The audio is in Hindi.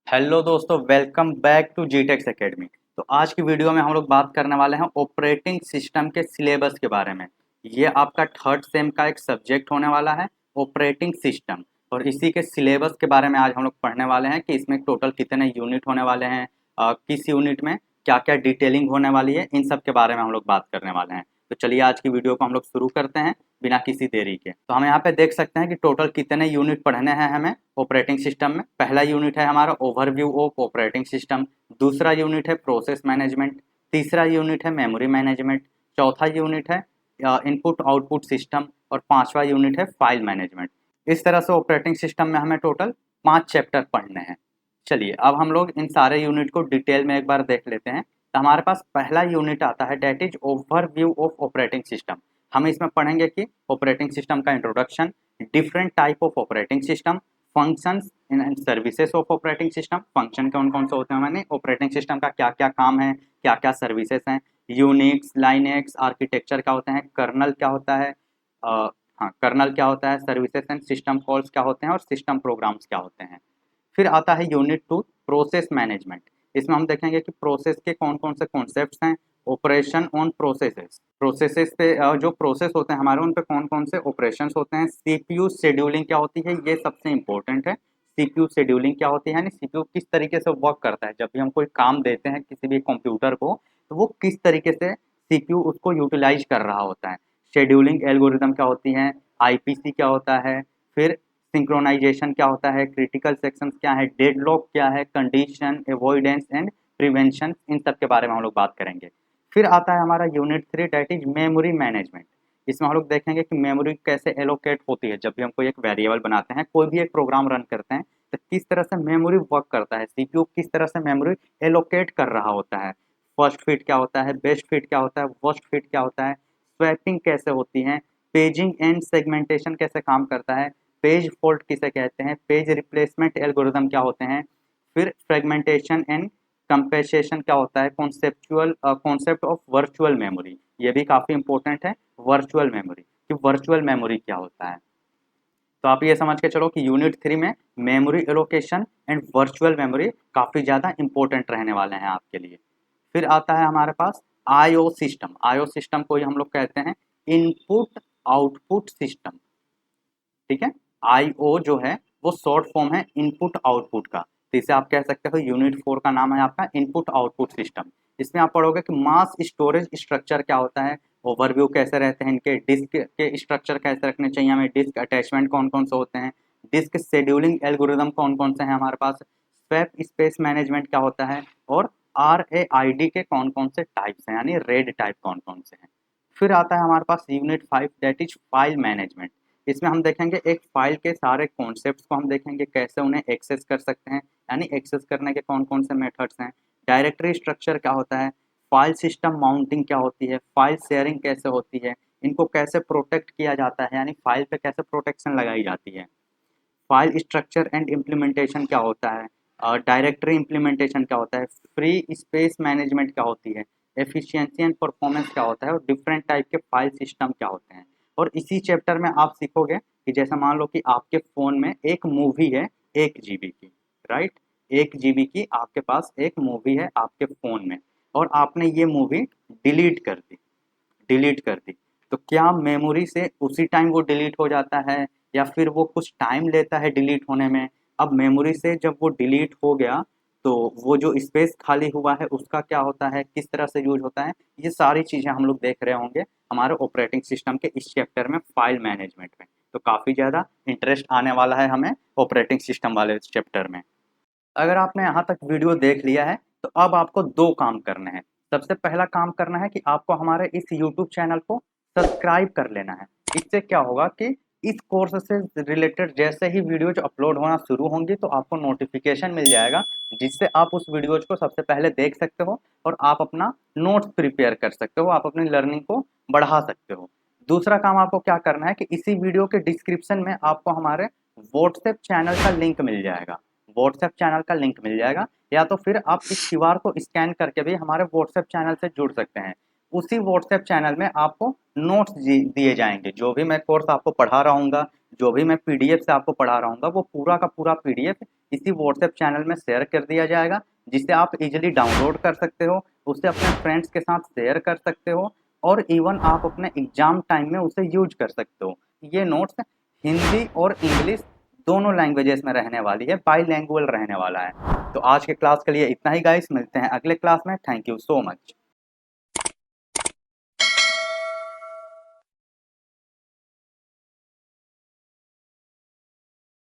हेलो दोस्तों, welcome back to GTX academy. तो आज की वीडियो में हम लोग बात करने वाले हैं ऑपरेटिंग सिस्टम के सिलेबस के बारे में। ये आपका थर्ड सेम का एक सब्जेक्ट होने वाला है, ऑपरेटिंग सिस्टम। और इसी के सिलेबस के बारे में आज हम लोग पढ़ने वाले हैं कि इसमें टोटल कितने यूनिट होने वाले हैं, किस यूनिट में क्या क्या डिटेलिंग होने वाली है, इन सब के बारे में हम लोग बात करने वाले हैं। तो चलिए आज की वीडियो को हम लोग शुरू करते हैं बिना किसी देरी के। तो हम यहाँ पे देख सकते हैं कि टोटल कितने यूनिट पढ़ने हैं हमें ऑपरेटिंग सिस्टम में। पहला यूनिट है हमारा ओवरव्यू ऑफ ऑपरेटिंग सिस्टम, दूसरा यूनिट है प्रोसेस मैनेजमेंट, तीसरा यूनिट है मेमोरी मैनेजमेंट, चौथा यूनिट है इनपुट आउटपुट सिस्टम और पांचवा यूनिट है फाइल मैनेजमेंट। इस तरह से ऑपरेटिंग सिस्टम में हमें टोटल 5 चैप्टर पढ़ने हैं। चलिए अब हम लोग इन सारे यूनिट को डिटेल में एक बार देख लेते हैं। तो हमारे पास पहला यूनिट आता है, that is overview of operating system. हम इसमें पढ़ेंगे कि ऑपरेटिंग सिस्टम का introduction, different type of operating system, functions and services of operating system. Function कौन कौन से होते हैं, मैंने ऑपरेटिंग सिस्टम का क्या क्या काम है, क्या क्या सर्विसेज हैं, यूनिक्स लाइनेक्स आर्किटेक्चर क्या होते हैं, कर्नल क्या होता है, हाँ कर्नल क्या होता है, सर्विसेज एंड सिस्टम कॉल्स क्या होते हैं और सिस्टम प्रोग्राम्स क्या होते हैं। फिर आता है यूनिट 2, प्रोसेस मैनेजमेंट। इसमें हम देखेंगे कि प्रोसेस के कौन कौन से कॉन्सेप्ट्स हैं, ऑपरेशन ऑन प्रोसेसेस। प्रोसेसेस पे जो प्रोसेस होते हैं हमारे, उन पे कौन कौन से ऑपरेशंस होते हैं, सीपीयू शेड्यूलिंग क्या होती है, ये सबसे इंपॉर्टेंट है। सीपीयू शेड्यूलिंग क्या होती है, यानी सीपीयू किस तरीके से वर्क करता है। जब भी हम कोई काम देते हैं किसी भी कंप्यूटर को, तो वो किस तरीके से सीपीयू उसको यूटिलाइज कर रहा होता है। शेड्यूलिंग एल्गोरिदम क्या होती हैं, आईपीसी क्या होता है, फिर सिंक्रोनाइजेशन क्या होता है, क्रिटिकल सेक्शंस क्या है, डेडलॉक क्या है, कंडीशन अवॉइडेंस एंड प्रिवेंशन, इन सब के बारे में हम लोग बात करेंगे। फिर आता है हमारा unit 3, that is memory management. इसमें हम लोग देखेंगे कि मेमोरी कैसे एलोकेट होती है। जब भी हम कोई एक वेरिएबल बनाते हैं, कोई भी एक प्रोग्राम रन करते हैं, तो किस तरह से मेमोरी वर्क करता है, सीपीयू किस तरह से मेमोरी एलोकेट कर रहा होता है। फर्स्ट फिट क्या होता है, बेस्ट फिट क्या होता है, वर्स्ट फिट क्या होता है, स्वैपिंग कैसे होती है, पेजिंग एंड सेगमेंटेशन कैसे काम करता है, पेज फॉल्ट किसे कहते हैं, पेज रिप्लेसमेंट एल्गोरिदम क्या होते हैं, फिर फ्रेगमेंटेशन एंड कंपेसेशन क्या होता है, conceptual concept of virtual memory. ये भी काफ़ी इंपॉर्टेंट है, वर्चुअल मेमोरी कि वर्चुअल मेमोरी क्या होता है। तो आप ये समझ के चलो कि यूनिट 3 में memory allocation and virtual memory काफ़ी ज़्यादा इंपॉर्टेंट रहने वाले हैं आपके लिए। फिर आता है हमारे पास आईओ सिस्टम। आईओ सिस्टम को ही हम लोग कहते हैं इनपुट आउटपुट सिस्टम। ठीक है, आईओ जो है वो शॉर्ट फॉर्म है इनपुट आउटपुट का। तो इसे आप कह सकते हो यूनिट 4 का नाम है आपका इनपुट आउटपुट सिस्टम। इसमें आप पढ़ोगे कि मास स्टोरेज स्ट्रक्चर क्या होता है, ओवरव्यू कैसे रहते हैं इनके, डिस्क के स्ट्रक्चर कैसे रखने चाहिए हमें, डिस्क अटैचमेंट कौन कौन से होते हैं, डिस्क शेड्यूलिंग एल्गोरिदम कौन कौन से हैं हमारे पास, स्वैप स्पेस मैनेजमेंट क्या होता है, और आर ए आई डी के कौन कौन से टाइप्स हैं, यानी रेड टाइप कौन कौन से हैं। फिर आता है हमारे पास unit 5, that is file management. इसमें हम देखेंगे एक फाइल के सारे कॉन्सेप्ट्स को हम देखेंगे, कैसे उन्हें एक्सेस कर सकते हैं, यानी एक्सेस करने के कौन कौन से मेथड्स हैं, डायरेक्टरी स्ट्रक्चर क्या होता है, फाइल सिस्टम माउंटिंग क्या होती है, फाइल शेयरिंग कैसे होती है, इनको कैसे प्रोटेक्ट किया जाता है, यानी फाइल पे कैसे प्रोटेक्शन लगाई जाती है, फाइल स्ट्रक्चर एंड इम्प्लीमेंटेशन क्या होता है, डायरेक्टरी इम्प्लीमेंटेशन क्या होता है, फ्री स्पेस मैनेजमेंट क्या होती है, एफिशिएंसी एंड परफॉर्मेंस क्या होता है, और डिफरेंट टाइप के फाइल सिस्टम क्या होते हैं। और इसी चैप्टर में आप सीखोगे कि जैसे मान लो कि आपके फ़ोन में एक मूवी है 1 GB की, राइट, 1 GB की आपके पास एक मूवी है आपके फ़ोन में, और आपने ये मूवी डिलीट कर दी, डिलीट कर दी, तो क्या मेमोरी से उसी टाइम वो डिलीट हो जाता है, या फिर वो कुछ टाइम लेता है डिलीट होने में। अब मेमोरी से जब वो डिलीट हो गया, तो वो जो स्पेस खाली हुआ है उसका क्या होता है, किस तरह से यूज होता है, ये सारी चीज़ें हम लोग देख रहे होंगे हमारे ऑपरेटिंग सिस्टम के इस चैप्टर में, फाइल मैनेजमेंट में। तो काफ़ी ज़्यादा इंटरेस्ट आने वाला है हमें ऑपरेटिंग सिस्टम वाले चैप्टर में। अगर आपने यहाँ तक वीडियो देख लिया है, तो अब आपको 2 काम करने हैं। सबसे पहला काम करना है कि आपको हमारे इस यूट्यूब चैनल को सब्सक्राइब कर लेना है। इससे क्या होगा कि इस कोर्स से रिलेटेड जैसे ही वीडियोज अपलोड होना शुरू होंगी, तो आपको नोटिफिकेशन मिल जाएगा, जिससे आप उस वीडियोज को सबसे पहले देख सकते हो और आप अपना नोट्स प्रिपेयर कर सकते हो, आप अपनी लर्निंग को बढ़ा सकते हो। दूसरा काम आपको क्या करना है कि इसी वीडियो के डिस्क्रिप्शन में आपको हमारे व्हाट्सएप चैनल का लिंक मिल जाएगा, व्हाट्सएप चैनल का लिंक मिल जाएगा, या तो फिर आप इस क्यूआर को स्कैन करके भी हमारे व्हाट्सएप चैनल से जुड़ सकते हैं। उसी व्हाट्सएप चैनल में आपको नोट्स दिए जाएंगे। जो भी मैं कोर्स आपको पढ़ा रहा हूँ, जो भी मैं पीडीएफ से आपको पढ़ा रहा हूँ, वो पूरा का पूरा पीडीएफ इसी व्हाट्सएप चैनल में शेयर कर दिया जाएगा, जिसे आप इजीली डाउनलोड कर सकते हो, उसे अपने फ्रेंड्स के साथ शेयर कर सकते हो, और इवन आप अपने एग्जाम टाइम में उसे यूज कर सकते हो। ये नोट्स हिंदी और इंग्लिश दोनों लैंग्वेजेस में रहने वाली है, बाईलैंग्वेज रहने वाला है। तो आज के क्लास के लिए इतना ही गाइस, मिलते हैं अगले क्लास में। Thank you so much.